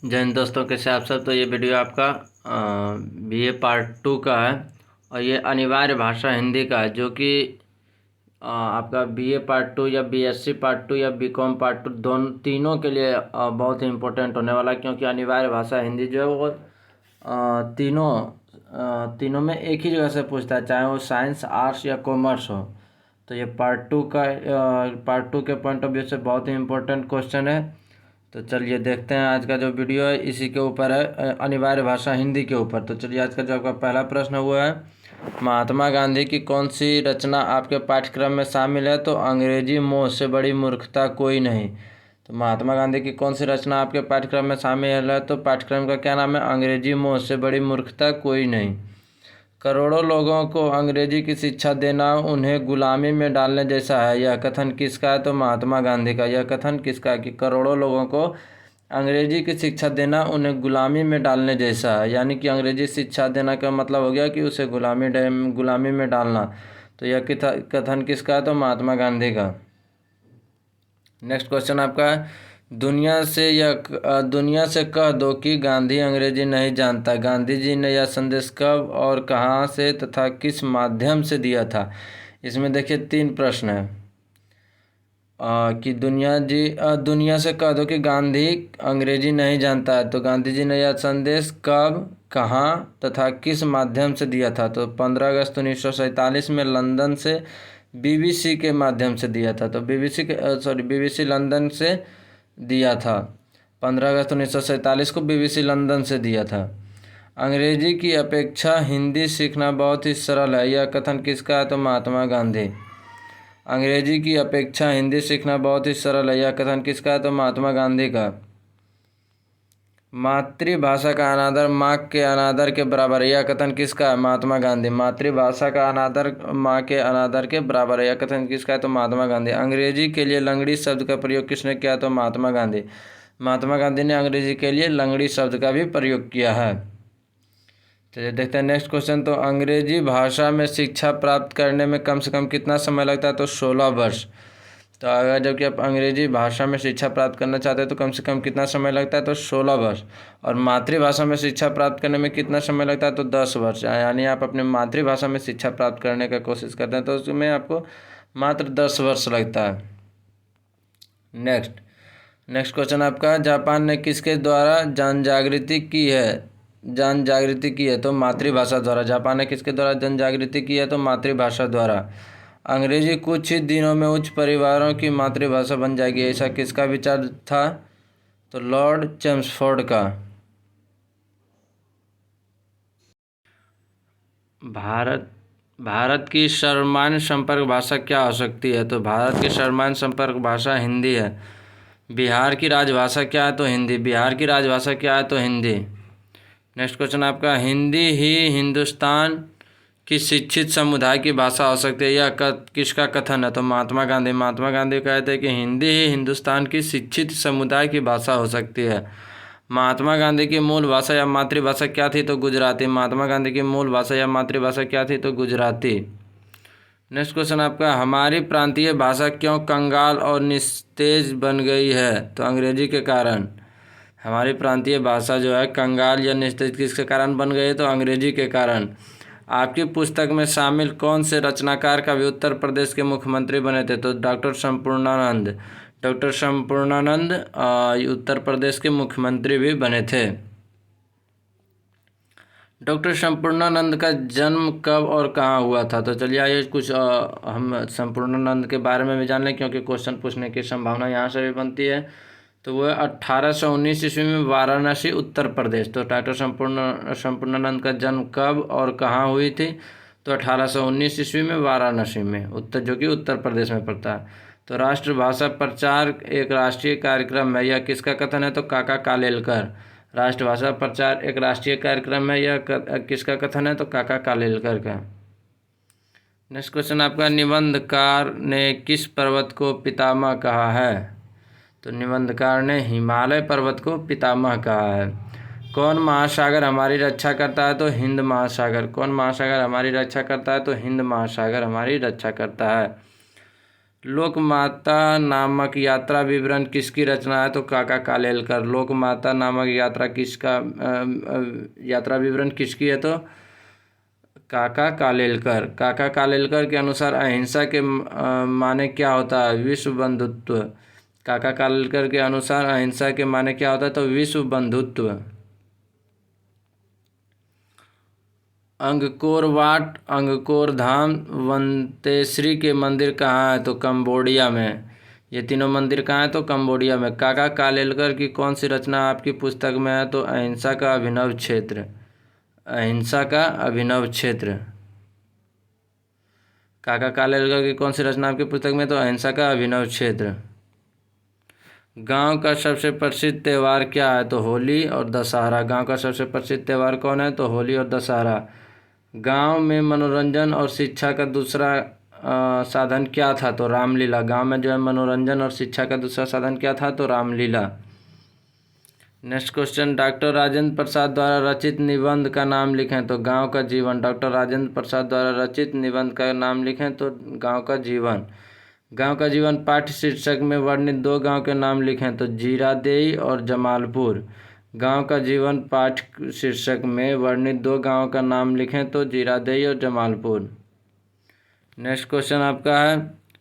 जय हिंद दोस्तों, कैसे आप सब। तो ये वीडियो आपका बीए पार्ट 2 का है और ये अनिवार्य भाषा हिंदी का है, जो कि आपका बीए पार्ट 2 या बीएससी पार्ट 2 या बीकॉम पार्ट 2 दोनों तीनों के लिए बहुत ही इम्पोर्टेंट होने वाला है, क्योंकि अनिवार्य भाषा हिंदी जो है वो तीनों में एक ही जगह से पूछता है, चाहे वो साइंस, आर्ट्स या कॉमर्स हो। तो ये पार्ट टू के पॉइंट ऑफ व्यू से बहुत ही इम्पोर्टेंट क्वेश्चन है। तो चलिए देखते हैं, आज का जो वीडियो है इसी के ऊपर है, अनिवार्य भाषा हिंदी के ऊपर। तो चलिए, आज का जो आपका पहला प्रश्न हुआ है, महात्मा गांधी की कौन सी रचना आपके पाठ्यक्रम में शामिल है। तो अंग्रेजी मोह से बड़ी मूर्खता कोई नहीं। तो महात्मा गांधी की कौन सी रचना आपके पाठ्यक्रम में शामिल है, तो पाठ्यक्रम का क्या नाम है, अंग्रेजी मोह से बड़ी मूर्खता कोई नहीं। करोड़ों लोगों को अंग्रेजी की शिक्षा देना उन्हें गुलामी में डालने जैसा है, यह कथन किसका है। तो महात्मा गांधी का। यह कथन किसका है कि करोड़ों लोगों को अंग्रेजी की शिक्षा देना उन्हें गुलामी में डालने जैसा है, यानी कि अंग्रेजी शिक्षा देना का मतलब हो गया कि उसे गुलामी में डालना। तो यह कथन किसका है, तो महात्मा गांधी का। नेक्स्ट क्वेश्चन आपका है, दुनिया से कह दो कि गांधी अंग्रेजी नहीं जानता। गांधी जी ने यह संदेश कब और कहाँ से तथा किस माध्यम से दिया था। इसमें देखिए 3 प्रश्न है कि दुनिया से कह दो कि गांधी अंग्रेजी नहीं जानता है। तो गांधी जी ने यह संदेश कब, कहाँ तथा किस माध्यम से दिया था। तो 15 अगस्त 1947 में लंदन से बीबीसी के माध्यम से दिया था। तो बीबीसी लंदन से दिया था। 15 अगस्त 1947 को बीबीसी लंदन से दिया था। अंग्रेजी की अपेक्षा हिंदी सीखना बहुत ही सरल है, यह कथन किसका है। तो महात्मा गांधी। अंग्रेजी की अपेक्षा हिंदी सीखना बहुत ही सरल है, यह कथन किसका है। तो महात्मा गांधी का। मातृभाषा का अनादर माँ के अनादर के बराबर है, यह कथन किसका है। महात्मा गांधी। मातृभाषा का अनादर माँ के अनादर के बराबर है, यह कथन किसका है। तो महात्मा गांधी। अंग्रेजी के लिए लंगड़ी शब्द का प्रयोग किसने किया। तो महात्मा गांधी। महात्मा गांधी ने अंग्रेजी के लिए लंगड़ी शब्द का भी प्रयोग किया है। चलिए देखते हैं नेक्स्ट क्वेश्चन। तो अंग्रेजी भाषा में शिक्षा प्राप्त करने में कम से कम कितना समय लगता है। तो 16 वर्ष। तो अगर जबकि आप अंग्रेजी भाषा में शिक्षा प्राप्त करना चाहते हैं तो कम से कम कितना समय लगता है। तो 16 वर्ष। और मातृभाषा में शिक्षा प्राप्त करने में कितना समय लगता है। तो 10 वर्ष। यानी आप अपने मातृभाषा में शिक्षा प्राप्त करने का कोशिश करते हैं तो उसमें आपको मात्र 10 वर्ष लगता है। नेक्स्ट क्वेश्चन आपका, जापान ने किसके द्वारा जन जागृति की है। तो मातृभाषा द्वारा। जापान ने किसके द्वारा जन जागृति की है। तो मातृभाषा द्वारा। अंग्रेजी कुछ ही दिनों में उच्च परिवारों की मातृभाषा बन जाएगी, ऐसा किसका विचार था। तो लॉर्ड चेम्सफोर्ड का। भारत की सर्वमान्य संपर्क भाषा क्या हो सकती है। तो भारत की सर्वमान्य संपर्क भाषा हिंदी है। बिहार की राजभाषा क्या है। तो हिंदी। बिहार की राजभाषा क्या है। तो हिंदी। नेक्स्ट क्वेश्चन आपका, हिंदी ही हिंदुस्तान की शिक्षित समुदाय की भाषा हो सकती है, यह किसका कथन है। तो महात्मा गांधी। महात्मा गांधी कहते हैं कि हिंदी ही हिंदुस्तान की शिक्षित समुदाय की भाषा हो सकती है। महात्मा गांधी की मूल भाषा या मातृभाषा क्या थी। तो गुजराती। महात्मा गांधी की मूल भाषा या मातृभाषा क्या थी। तो गुजराती। नेक्स्ट क्वेश्चन आपका, हमारी प्रांतीय भाषा क्यों कंगाल और निस्तेज बन गई है। तो अंग्रेजी के कारण। हमारी प्रांतीय भाषा जो है कंगाल या निस्तेज किसके कारण बन गई है। तो अंग्रेजी के कारण। आपकी पुस्तक में शामिल कौन से रचनाकार कवि उत्तर प्रदेश के मुख्यमंत्री बने थे। तो डॉक्टर संपूर्णानंद। डॉक्टर संपूर्णानंद उत्तर प्रदेश के मुख्यमंत्री भी बने थे। डॉक्टर संपूर्णानंद का जन्म कब और कहाँ हुआ था। तो चलिए आइए कुछ हम संपूर्णानंद के बारे में भी जान लें, क्योंकि क्वेश्चन पूछने की संभावना यहाँ से भी बनती है। तो वह 1819 ईस्वी में वाराणसी उत्तर प्रदेश। तो डॉक्टर संपूर्णानंद का जन्म कब और कहाँ हुई थी। तो 1819 ईस्वी में वाराणसी में, जो कि उत्तर प्रदेश में पड़ता है। तो राष्ट्रभाषा प्रचार एक राष्ट्रीय कार्यक्रम है, यह किसका कथन है। तो काका कालेलकर। राष्ट्रभाषा प्रचार एक राष्ट्रीय कार्यक्रम है, यह किसका कथन है। तो काका कालेलकर का। नेक्स्ट क्वेश्चन आपका, निबंधकार ने किस पर्वत को पितामह कहा है। तो निबंधकार ने हिमालय पर्वत को पितामह कहा है। कौन महासागर हमारी रक्षा करता है। तो हिंद महासागर। कौन महासागर हमारी रक्षा करता है। तो हिंद महासागर हमारी रक्षा करता है। लोकमाता नामक यात्रा विवरण किसकी रचना है? तो काका कालेलकर। लोकमाता नामक यात्रा विवरण किसकी है? तो काका कालेलकर। काका कालेलकर के अनुसार अहिंसा के माने क्या होता है? विश्व बंधुत्व। काका कालेलकर के अनुसार अहिंसा के माने क्या होता है? तो विश्व बंधुत्व। अंगकोर वाट, अंगकोर धाम, वंतेश्वरी के मंदिर कहाँ है? तो कंबोडिया में। ये तीनों मंदिर कहाँ है? तो कंबोडिया में। काका कालेलकर की कौन सी रचना आपकी पुस्तक में है? तो अहिंसा का अभिनव क्षेत्र। अहिंसा का अभिनव क्षेत्र। काका कालेलकर की कौन सी रचना आपकी पुस्तक में? तो अहिंसा का अभिनव क्षेत्र। गांव का सबसे प्रसिद्ध त्यौहार क्या है? तो होली और दशहरा। गांव का सबसे प्रसिद्ध त्यौहार कौन है? तो होली और दशहरा। गांव में मनोरंजन और शिक्षा का दूसरा साधन क्या था? तो रामलीला। गांव में जो है मनोरंजन और शिक्षा का दूसरा साधन क्या था? तो Ramlila. Next question, doctor Rajendra Prasad द्वारा रचित निबंध का नाम लिखें। तो गांव का जीवन। डॉक्टर राजेंद्र प्रसाद द्वारा रचित निबंध का नाम लिखें। तो गांव का जीवन। गांव का जीवन पाठ्य शीर्षक में वर्णित दो गांव के नाम लिखें। तो जीरादेई और जमालपुर। गांव का जीवन पाठ्य शीर्षक में वर्णित दो गांवों का नाम लिखें। तो जीरादेई और जमालपुर। नेक्स्ट क्वेश्चन आपका है,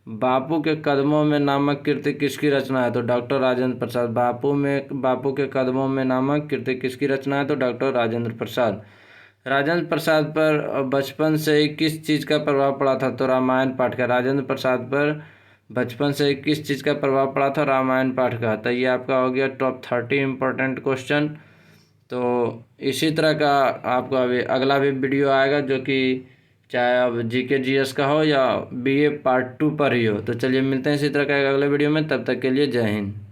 बापू के कदमों में नामक कृति किसकी रचना है? तो डॉक्टर राजेंद्र प्रसाद। बापू के कदमों में नामक कृति किसकी रचना है? तो डॉक्टर राजेंद्र प्रसाद। राजेंद्र प्रसाद पर बचपन से ही किस चीज़ का प्रभाव पड़ा था? तो रामायण पाठ का। राजेंद्र प्रसाद पर बचपन से ही किस चीज़ का प्रभाव पड़ा था? रामायण पाठ का। तो ये आपका हो गया टॉप 30 इम्पोर्टेंट क्वेश्चन। तो इसी तरह का आपका अभी अगला भी वीडियो आएगा, जो कि चाहे अब जीके जीएस का हो या बीए पार्ट 2 पर ही हो। तो चलिए मिलते हैं इसी तरह का एक अगले वीडियो में, तब तक के लिए जय हिंद।